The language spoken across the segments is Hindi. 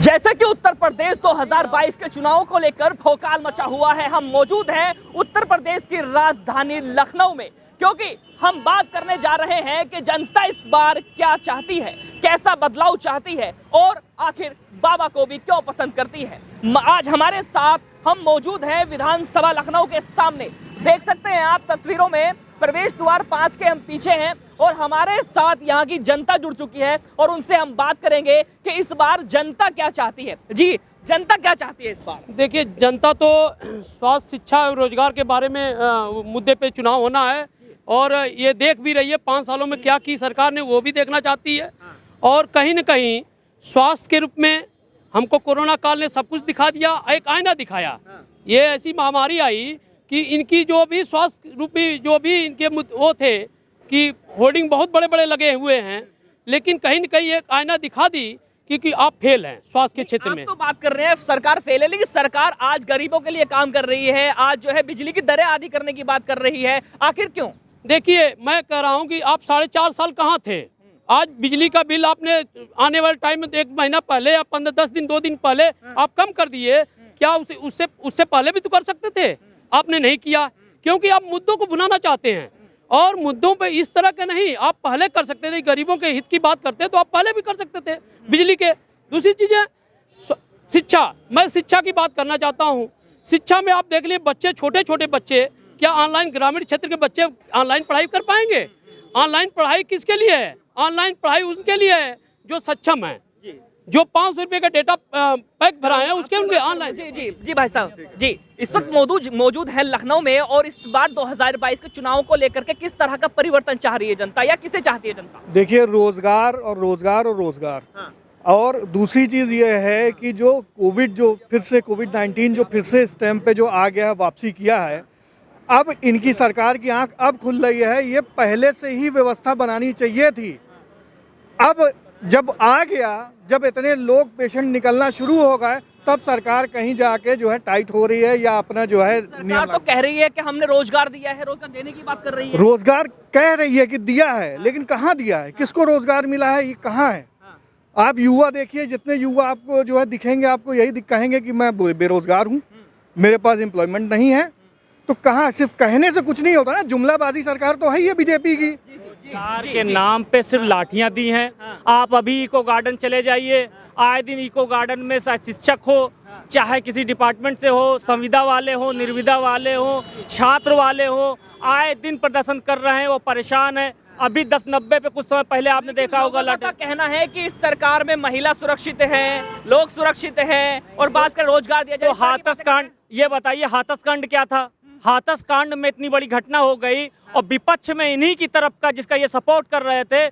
जैसा कि उत्तर प्रदेश 2022 के चुनाव को लेकर भौकाल मचा हुआ है, हम मौजूद हैं उत्तर प्रदेश की राजधानी लखनऊ में, क्योंकि हम बात करने जा रहे हैं कि जनता इस बार क्या चाहती है, कैसा बदलाव चाहती है और आखिर बाबा को भी क्यों पसंद करती है। आज हमारे साथ हम मौजूद हैं विधानसभा लखनऊ के सामने। देख सकते हैं आप तस्वीरों में, प्रवेश द्वार 5 के हम पीछे हैं और हमारे साथ यहाँ की जनता जुड़ चुकी है और उनसे हम बात करेंगे कि इस बार जनता क्या चाहती है। जी, जनता क्या चाहती है इस बार? देखिए, जनता तो स्वास्थ्य, शिक्षा और रोजगार के बारे में मुद्दे पे चुनाव होना है और ये देख भी रही है 5 सालों में क्या की सरकार ने, वो भी देखना चाहती है। और कहीं न कहीं स्वास्थ्य के रूप में हमको कोरोना काल ने सब कुछ दिखा दिया, एक आईना दिखाया। ये ऐसी महामारी आई कि इनकी जो भी स्वास्थ्य रूपी जो भी इनके वो थे कि होर्डिंग बहुत बड़े बड़े लगे हुए हैं, लेकिन कहीं न कहीं एक आईना दिखा दी कि आप फेल हैं स्वास्थ्य के क्षेत्र में। तो बात कर रहे हैं सरकार फेल है, लेकिन सरकार आज गरीबों के लिए काम कर रही है, आज जो है बिजली की दरें आदि करने की बात कर रही है, आखिर क्यों? देखिए, मैं कह रहा हूँ कि आप 4.5 साल कहाँ थे? आज बिजली का बिल आपने आने वाले टाइम में 1 महीना पहले या 15-10 दिन 2 दिन पहले आप कम कर दिए। क्या उससे पहले भी तो कर सकते थे? आपने नहीं किया, क्योंकि आप मुद्दों को भुनाना चाहते हैं और मुद्दों पे इस तरह के नहीं, आप पहले कर सकते थे। गरीबों के हित की बात करते तो आप पहले भी कर सकते थे बिजली के। दूसरी चीज़ें, शिक्षा, मैं शिक्षा की बात करना चाहता हूँ। शिक्षा में आप देख लिए बच्चे, छोटे छोटे बच्चे, क्या ऑनलाइन ग्रामीण क्षेत्र के बच्चे ऑनलाइन पढ़ाई कर पाएंगे? ऑनलाइन पढ़ाई किसके लिए है? ऑनलाइन पढ़ाई उनके लिए है जो सक्षम है, जो 500 रुपये का डेटा पैक भरा है उसके उनके ऑनलाइन। जी भाई साहब जी, इस वक्त मौजूद है लखनऊ में और इस बार 2022 के चुनाव को लेकर के किस तरह का परिवर्तन चाह रही है जनता या किसे चाहती है जनता? देखिए, रोजगार और रोजगार और रोजगार। हाँ। और दूसरी चीज ये है कि जो कोविड-19 जो फिर से इस टाइम पे जो आ गया है, वापसी किया है, अब इनकी सरकार की आंख अब खुल रही है। ये पहले से ही व्यवस्था बनानी चाहिए थी। अब जब आ गया, जब इतने लोग पेशेंट निकलना शुरू हो गए, तब सरकार कहीं जाके जो है टाइट हो रही है या अपना जो है सरकार तो कह रही है कि हमने रोजगार दिया है, रोजगार देने की बात कर रही है। रोजगार कह रही है कि दिया है, लेकिन कहाँ दिया है, किसको रोजगार मिला है, ये कहाँ है? आप युवा देखिए, जितने युवा आपको जो है दिखेंगे, आपको यही कहेंगे कि मैं बेरोजगार हूँ, मेरे पास एम्प्लॉयमेंट नहीं है। तो कहाँ, सिर्फ कहने से कुछ नहीं होता ना, जुमलाबाजी सरकार तो है ही है बीजेपी की। सरकार के नाम पे सिर्फ लाठियां दी हैं। आप अभी इको गार्डन चले जाइए, आए दिन इको गार्डन में शिक्षक हो, चाहे किसी डिपार्टमेंट से हो, संविदा वाले हो, निर्विदा वाले हो, छात्र वाले हो, आए दिन प्रदर्शन कर रहे हैं, वो परेशान है। अभी 10-90 पे कुछ समय पहले आपने देखा होगा लोगों का कहना है कि इस सरकार में महिला सुरक्षित है, लोग सुरक्षित हैं और बात कर रोजगार दिया जाए। तो हाथरस कांड, ये बताइए हाथरस कांड क्या था? हाथरस कांड में इतनी बड़ी घटना हो गई और विपक्ष में इन्हीं की तरफ का, जिसका ये सपोर्ट कर रहे थे,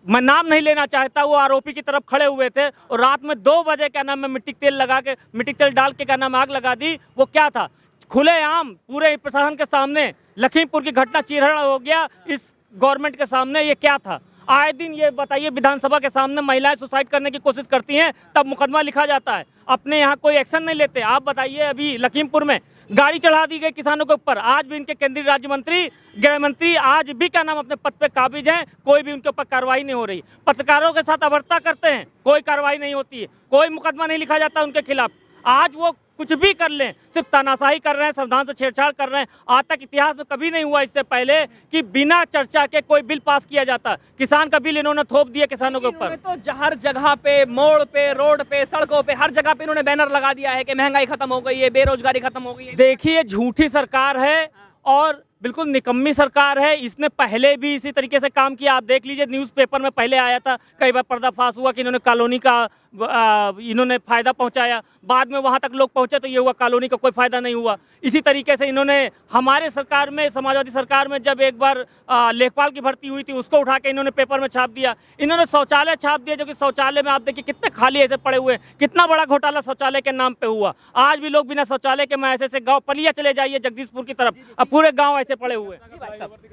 मैं नाम नहीं लेना चाहता, वो आरोपी की तरफ खड़े हुए थे और रात में 2 बजे क्या नाम है मिट्टी तेल डाल के क्या नाम आग लगा दी। वो क्या था? खुलेआम पूरे प्रशासन के सामने लखीमपुर की घटना चीरहरण हो गया इस गवर्नमेंट के सामने। ये क्या था? आए दिन ये बताइए, विधानसभा के सामने महिलाएं सुसाइड करने की कोशिश करती हैं, तब मुकदमा लिखा जाता है, अपने यहाँ कोई एक्शन नहीं लेते। आप बताइए, अभी लखीमपुर में गाड़ी चढ़ा दी गई किसानों के ऊपर, आज भी इनके केंद्रीय राज्य मंत्री, गृह मंत्री आज भी क्या नाम अपने पद पे काबिज हैं, कोई भी उनके ऊपर कार्रवाई नहीं हो रही। पत्रकारों के साथ अभद्रता करते हैं, कोई कार्रवाई नहीं होती है, कोई मुकदमा नहीं लिखा जाता उनके खिलाफ। आज वो कुछ भी कर लें, सिर्फ तानाशाही कर रहे हैं, संविधान से छेड़छाड़ कर रहे हैं। आज तक इतिहास में कभी नहीं हुआ इससे पहले कि बिना चर्चा के कोई बिल पास किया जाता। किसान का बिल इन्होंने थोप दिया किसानों के ऊपर। तो हर जगह पे, मोड़ पे, रोड पे, सड़कों पे, हर जगह पे इन्होंने बैनर लगा दिया है कि महंगाई खत्म हो गई है, बेरोजगारी खत्म हो गई है। देखिए, झूठी सरकार है और बिल्कुल निकम्मी सरकार है। इसने पहले भी इसी तरीके से काम किया। आप देख लीजिए, न्यूज़पेपर में पहले आया था, कई बार पर्दाफाश हुआ कि इन्होंने कॉलोनी का इन्होंने फ़ायदा पहुंचाया, बाद में वहां तक लोग पहुंचे तो ये हुआ कॉलोनी का कोई फ़ायदा नहीं हुआ। इसी तरीके से इन्होंने हमारे सरकार में, समाजवादी सरकार में, जब एक बार लेखपाल की भर्ती हुई थी, उसको उठा के इन्होंने पेपर में छाप दिया। इन्होंने शौचालय छाप दिया, जो कि शौचालय में आप देखिए कितने खाली ऐसे पड़े हुए, कितना बड़ा घोटाला शौचालय के नाम पे हुआ। आज भी लोग बिना शौचालय के, मैं ऐसे गाँव पलिया चले जाइए जगदीशपुर की तरफ, अब पूरे गाँव ऐसे पड़े हुए।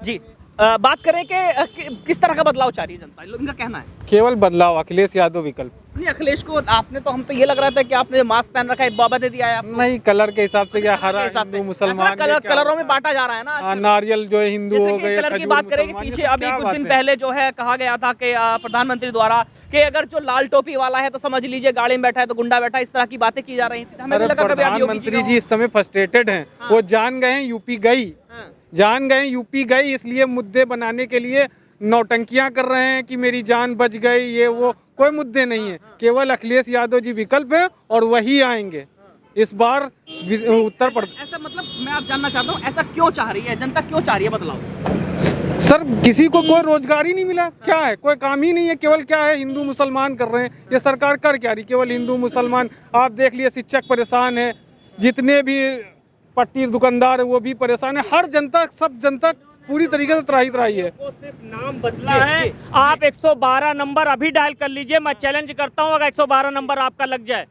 जी, बात करें कि किस तरह का बदलाव चाह रही है जनता, इनका कहना है केवल बदलाव, अखिलेश यादव विकल्प। नहीं अखिलेश को आपने तो, हम तो ये लग रहा था कि आपने मास्क पहन रखा है, बाबा दे दिया है आपको। नहीं, कलर के हिसाब से क्या, हरा हिसाब से। हिंदू मुसलमान, ऐसा ये क्या कलरों में बांटा जा रहा है ना हाँ, आजकल। नारियल जो है हिंदू जैसे हो कि गए, कलर की खजूर बात करें कि मुसलमान, ये पीछे सब अभी क्या कुछ बात दिन है? पहले जो है कहा गया था कि प्रधानमंत्री द्वारा कि अगर जो लाल टोपी वाला है तो समझ लीजिए गाड़ी में बैठा है तो गुंडा बैठा है, इस तरह की बातें की जा रही थी। हमें भी अरे लगा कभी आप योगी प्रधानमंत्री जी इस समय फ्रस्ट्रेटेड हैं, वो जान गए हैं यूपी गई, जान गए यूपी गई, इसलिए मुद्दे बनाने के लिए नौटंकियां कर रहे हैं कि मेरी जान बच गई, ये वो कोई मुद्दे नहीं है। केवल अखिलेश यादव जी विकल्प है और वही आएंगे इस बार उत्तर प्रदेश। ऐसा मतलब मैं आप जानना चाहता हूँ ऐसा क्यों चाह रही है जनता, क्यों चाह रही है बदलाव? सर किसी को कोई रोजगार ही नहीं मिला, क्या है, कोई काम ही नहीं है, केवल क्या है हिंदू मुसलमान कर रहे हैं। ये सरकार कर क्या रही, केवल हिंदू मुसलमान। आप देख लिए शिक्षक परेशान है, जितने भी पट्टी दुकानदार है वो भी परेशान है, हर जनता, सब जनता पूरी तरीके से त्राही है। वो सिर्फ नाम बदला है। आप 112 नंबर अभी डायल कर लीजिए, मैं चैलेंज करता हूँ अगर 112 नंबर आपका लग जाए।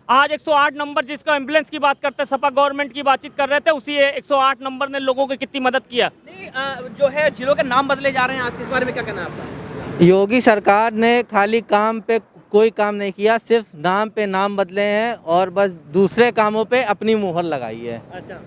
आज 108 नंबर जिसका एम्बुलेंस की बात करते, सपा गवर्नमेंट की बातचीत कर रहे थे, उसी 108 नंबर ने लोगों की कितनी मदद किया। नहीं जो है जिलों के नाम बदले जा रहे हैं आज के, इस बारे में क्या कहना है आपका? योगी सरकार ने खाली काम पे कोई काम नहीं किया, सिर्फ नाम पे नाम बदले हैं और बस दूसरे कामों पे अपनी मुहर लगाई है। अच्छा,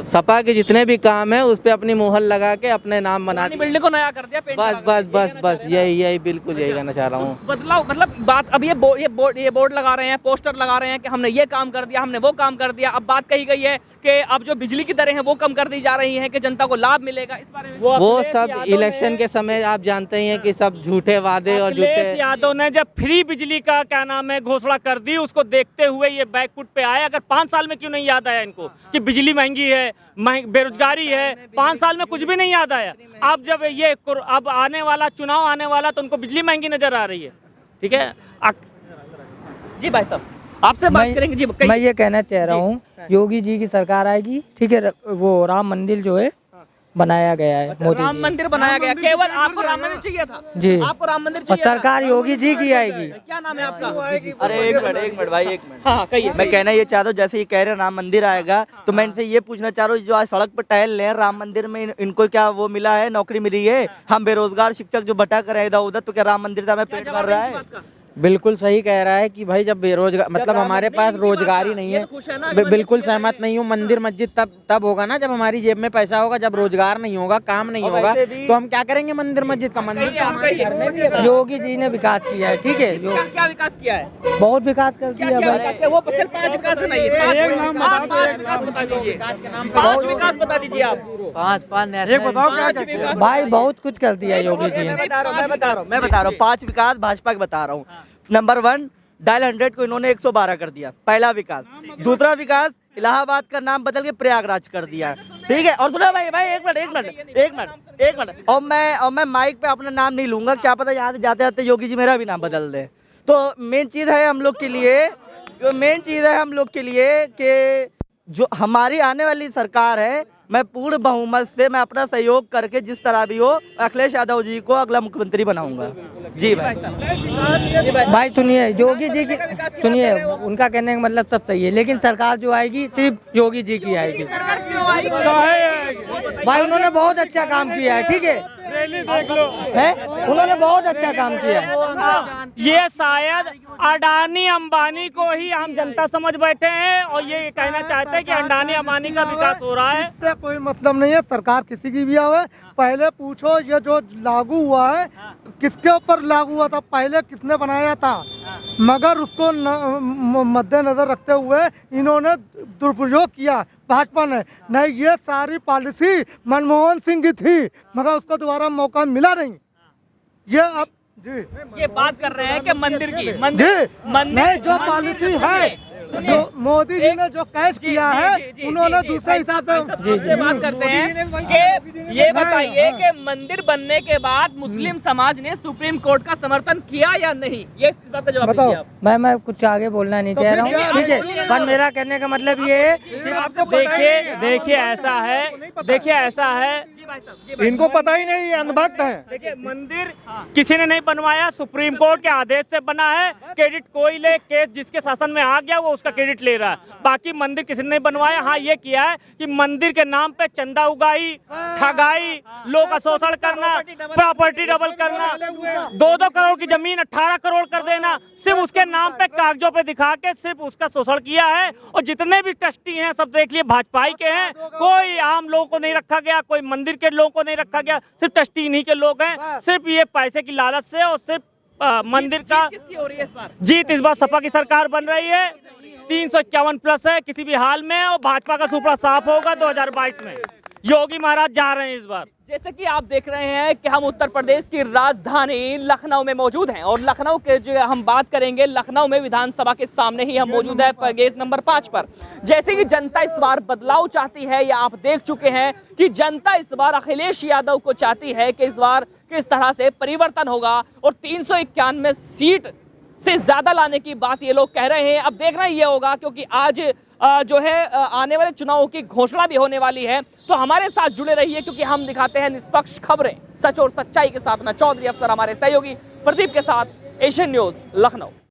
सपा के जितने भी काम है उस पे अपनी मुहर लगा के अपने नाम बना पुरानी बिल्डिंग को नया कर दिया, पेंट बस लगा बस दिया, बस बस यही बिल्कुल यही कहना चाह रहा हूँ। बदलाव मतलब बात अब ये बोर्ड लगा रहे हैं, पोस्टर लगा रहे हैं कि हमने ये काम कर दिया, हमने वो काम कर दिया। अब बात कही गई है कि अब जो बिजली की दरें हैं वो कम कर दी जा रही हैं कि जनता को लाभ मिलेगा, इस बारे में वो सब इलेक्शन के समय आप जानते ही हैं कि सब झूठे वादे और झूठे। अखिलेश यादव ने जब फ्री बिजली का क्या नाम है घोषणा कर दी, उसको देखते हुए ये बैकफुट पे आए। अगर 5 साल में क्यों नहीं याद आया इनको कि बिजली महंगी है, बेरोजगारी है? 5 साल में कुछ भी नहीं याद आया। अब जब ये अब आने वाला चुनाव आने वाला तो उनको बिजली महंगी नजर आ रही है। ठीक है जी भाई साहब, आपसे बात करेंगे जी। मैं ये कहना चाह रहा हूँ, योगी जी की सरकार आएगी, ठीक है, वो राम मंदिर जो है बनाया गया है, मोदी राम जी। मंदिर बनाया गया, केवल आपको राम मंदिर चाहिए था जी, आपको राम मंदिर और चाहिए था। सरकार योगी जी की आएगी। क्या नाम है आपका? अरे एक मिनट भाई, एक मिनट। हाँ कहिए। मैं कहना ये चाहता हूँ, जैसे ये कह रहे हैं राम मंदिर आएगा, तो मैं इनसे ये पूछना चाह रहा हूँ, जो आज सड़क पर टहल रहे हैं राम मंदिर में, इनको क्या वो मिला है, नौकरी मिली है? हम बेरोजगार शिक्षक जो भटक रहे हैं इधर उधर, तो क्या राम मंदिर से हमें पेट भर रहा है? बिल्कुल सही कह रहा है कि भाई जब बेरोजगार, मतलब हमारे पास रोजगार ही नहीं है। बिल्कुल सहमत नहीं हूँ। मंदिर मस्जिद तब होगा ना जब हमारी जेब में पैसा होगा। जब रोजगार नहीं होगा, काम नहीं होगा, तो हम क्या करेंगे मंदिर मस्जिद का? मंदिर तो हमारे घर में भी है। योगी जी ने विकास किया है, ठीक है, क्या विकास किया है? बहुत विकास कर दिया भाई। वो चल 5 विकास नहीं, 5 विकास बता दीजिए, 5 विकास बता दीजिए आप। 5 भाई बहुत कुछ कर दिया योगी जी ने। मैं बता रहा हूँ 5 विकास भाजपा के बता रहा हूँ। नंबर 1, डायल 100 को इन्होंने 112 कर दिया, पहला विकास। दूसरा विकास, इलाहाबाद का नाम बदल के प्रयागराज कर दिया, ठीक है। और सुनो भाई एक मिनट, और मैं माइक पे अपना नाम नहीं लूंगा, क्या पता यहाँ से जाते जाते योगी जी मेरा भी नाम बदल दे। तो मेन चीज़ है हम लोग के लिए कि जो हमारी आने वाली सरकार है, मैं पूर्ण बहुमत से मैं अपना सहयोग करके जिस तरह भी हो अखिलेश यादव जी को अगला मुख्यमंत्री बनाऊंगा। जी भाई सुनिए, योगी जी की सुनिए, उनका कहने का मतलब सब सही है, लेकिन सरकार जो आएगी सिर्फ योगी जी की आएगी। भाई उन्होंने बहुत अच्छा काम किया है, ठीक है, उन्होंने बहुत अच्छा काम किया है। ये शायद अडानी अंबानी को ही हम जनता समझ बैठे हैं और ये कहना चाहते हैं कि अडानी अंबानी का विकास हो रहा है। इससे कोई मतलब नहीं है, सरकार किसी की भी आवे। पहले पूछो ये जो लागू हुआ है किसके ऊपर लागू हुआ था, पहले किसने बनाया था, मगर उसको मद्देनजर रखते हुए इन्होंने दुरुपयोग किया भाजपा ने। नहीं, ये सारी पॉलिसी मनमोहन सिंह की थी, मगर उसको दोबारा मौका मिला नहीं। ये अब जी ये बात कर रहे हैं कि मंदिर की जी नहीं, जो पॉलिसी है, जो मोदी जी ने जो कैश किया है, उन्होंने दूसरे हिसाब से बात करते हैं कि ये बताइए कि मंदिर बनने के बाद मुस्लिम समाज ने सुप्रीम कोर्ट का समर्थन किया या नहीं? ये इस बात का जवाब दीजिए आप। मैं कुछ आगे बोलना नहीं चाह रहा हूँ, ठीक है, पर मेरा कहने का मतलब ये है, देखिए ऐसा है, इनको पता ही नहीं, अंधभक्त हैं। देखिए मंदिर किसी ने नहीं बनवाया, सुप्रीम कोर्ट के आदेश से बना है। क्रेडिट कोई ले, केस जिसके शासन में आ गया वो उसका क्रेडिट ले रहा है। बाकी मंदिर किसी ने नहीं बनवाया। हाँ, ये किया है कि मंदिर के नाम पे चंदा उगाई, ठगाई, लोग का शोषण करना, प्रॉपर्टी डबल करना, 2-2 करोड़ की जमीन 18 करोड़ कर देना, सिर्फ उसके नाम पे कागजों पे दिखा के सिर्फ उसका शोषण किया है। और जितने भी ट्रस्टी हैं सब देख लिए भाजपा के हैं, कोई आम लोगों को नहीं रखा गया, कोई मंदिर के लोगों को नहीं रखा गया, सिर्फ ट्रस्टी इन्हीं के लोग हैं। सिर्फ ये पैसे की लालच से और सिर्फ मंदिर का किसकी हो रही है इस बार? जीत इस बार सपा की सरकार बन रही है। 351 प्लस है किसी भी हाल में, और भाजपा का सुपड़ा साफ होगा 2022 में। योगी महाराज जा रहे हैं इस बार। जैसे कि आप देख रहे हैं कि हम उत्तर प्रदेश की राजधानी लखनऊ में मौजूद हैं और लखनऊ के जो हम बात करेंगे, लखनऊ में विधानसभा के सामने ही हम मौजूद है गेट नंबर 5 पर। जैसे कि जनता इस बार बदलाव चाहती है, या आप देख चुके हैं कि जनता इस बार अखिलेश यादव को चाहती है कि इस बार किस तरह से परिवर्तन होगा और 391 सीट से ज्यादा लाने की बात ये लोग कह रहे हैं। अब देखना ये होगा क्योंकि आज जो है आने वाले चुनावों की घोषणा भी होने वाली है। तो हमारे साथ जुड़े रहिए क्योंकि हम दिखाते हैं निष्पक्ष खबरें सच और सच्चाई के साथ। मैं चौधरी अफसर, हमारे सहयोगी प्रदीप के साथ, एशियन न्यूज लखनऊ।